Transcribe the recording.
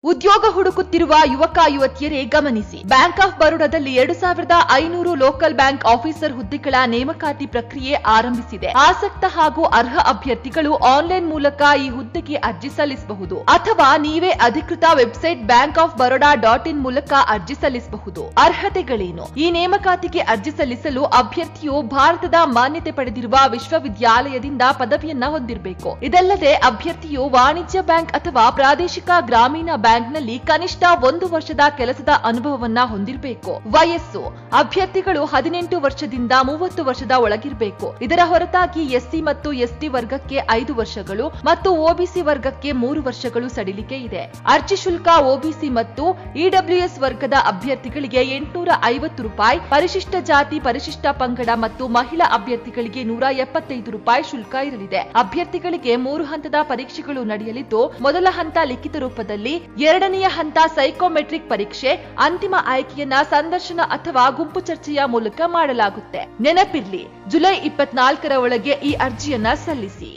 ಉದ್ಯೋಗ ಹುಡುಕುತ್ತಿರುವ ಯುವಕ ಯುವತಿಯರೇ ಗಮನಿಸಿ. ಬ್ಯಾಂಕ್ ಆಫ್ ಬರೋಡಾದಲ್ಲಿ 2500 ಲೋಕಲ್ ಬ್ಯಾಂಕ್ ಆಫೀಸರ್ ಹುದ್ದೆಗಳ ನೇಮಕಾತಿ ಪ್ರಕ್ರಿಯೆ ಆರಂಭಿಸಿದೆ. ಆಸಕ್ತ ಹಾಗೂ ಅರ್ಹ ಅಭ್ಯರ್ಥಿಗಳು ಆನ್ಲೈನ್ ಮೂಲಕ ಈ ಹುದ್ದೆಗೆ ಅರ್ಜಿ ಸಲ್ಲಿಸಬಹುದು ಅಥವಾ ನೀವೇ ಅಧಿಕೃತ ವೆಬ್ಸೈಟ್ bankoffbaroda.in ಮೂಲಕ ಅರ್ಜಿ ಸಲ್ಲಿಸಬಹುದು. ಅರ್ಹತೆಗಳೇನು? ಈ ನೇಮಕಾತಿಗೆ ಅರ್ಜಿ ಸಲ್ಲಿಸಲು ಅಭ್ಯರ್ಥಿಯು ಭಾರತದ ಮಾನ್ಯತೆ ಪಡೆದಿರುವ ವಿಶ್ವವಿದ್ಯಾಲಯದಿಂದ ಪದವಿಯನ್ನ ಹೊಂದಿರಬೇಕು. ಇದಲ್ಲದೆ ಅಭ್ಯರ್ಥಿಯು ವಾಣಿಜ್ಯ ಬ್ಯಾಂಕ್ ಅಥವಾ ಪ್ರಾದೇಶಿಕ ಗ್ರಾಮೀಣ ಬ್ಯಾಂಕ್ನಲ್ಲಿ ಕನಿಷ್ಠ 1 ವರ್ಷದ ಕೆಲಸದ ಅನುಭವವನ್ನ ಹೊಂದಿರಬೇಕು. ವಯಸ್ಸು: ಅಭ್ಯರ್ಥಿಗಳು 18 ವರ್ಷದಿಂದ 30 ವರ್ಷದ ಒಳಗಿರಬೇಕು. ಇದರ ಹೊರತಾಗಿ ಎಸ್ಸಿ ಮತ್ತು ಎಸ್ಟಿ ವರ್ಗಕ್ಕೆ 5 ವರ್ಷಗಳು ಮತ್ತು ಒಬಿಸಿ ವರ್ಗಕ್ಕೆ 3 ವರ್ಷಗಳು ಸಡಿಲಿಕೆ ಇದೆ. ಅರ್ಜಿ ಶುಲ್ಕ: ಒಬಿಸಿ ಮತ್ತು ಇಡಬ್ಲ್ಯೂಎಸ್ ವರ್ಗದ ಅಭ್ಯರ್ಥಿಗಳಿಗೆ ₹850, ಪರಿಶಿಷ್ಟ ಜಾತಿ, ಪರಿಶಿಷ್ಟ ಪಂಗಡ ಮತ್ತು ಮಹಿಳಾ ಅಭ್ಯರ್ಥಿಗಳಿಗೆ ₹175 ಶುಲ್ಕ ಇರಲಿದೆ. ಅಭ್ಯರ್ಥಿಗಳಿಗೆ 3 ಹಂತದ ಪರೀಕ್ಷೆಗಳು ನಡೆಯಲಿದ್ದು, ಮೊದಲ ಹಂತ ಲಿಖಿತ ರೂಪದಲ್ಲಿ, ಎರಡನೆಯ ಹಂತ ಸೈಕೋಮೆಟ್ರಿಕ್ ಪರೀಕ್ಷೆ, ಅಂತಿಮ ಆಯ್ಕೆಯನ್ನ ಸಂದರ್ಶನ ಅಥವಾ ಗುಂಪು ಚರ್ಚೆಯ ಮೂಲಕ ಮಾಡಲಾಗುತ್ತೆ. ನೆನಪಿರ್ಲಿ, ಜುಲೈ 24ರ ಒಳಗೆ ಈ ಅರ್ಜಿಯನ್ನ ಸಲ್ಲಿಸಿ.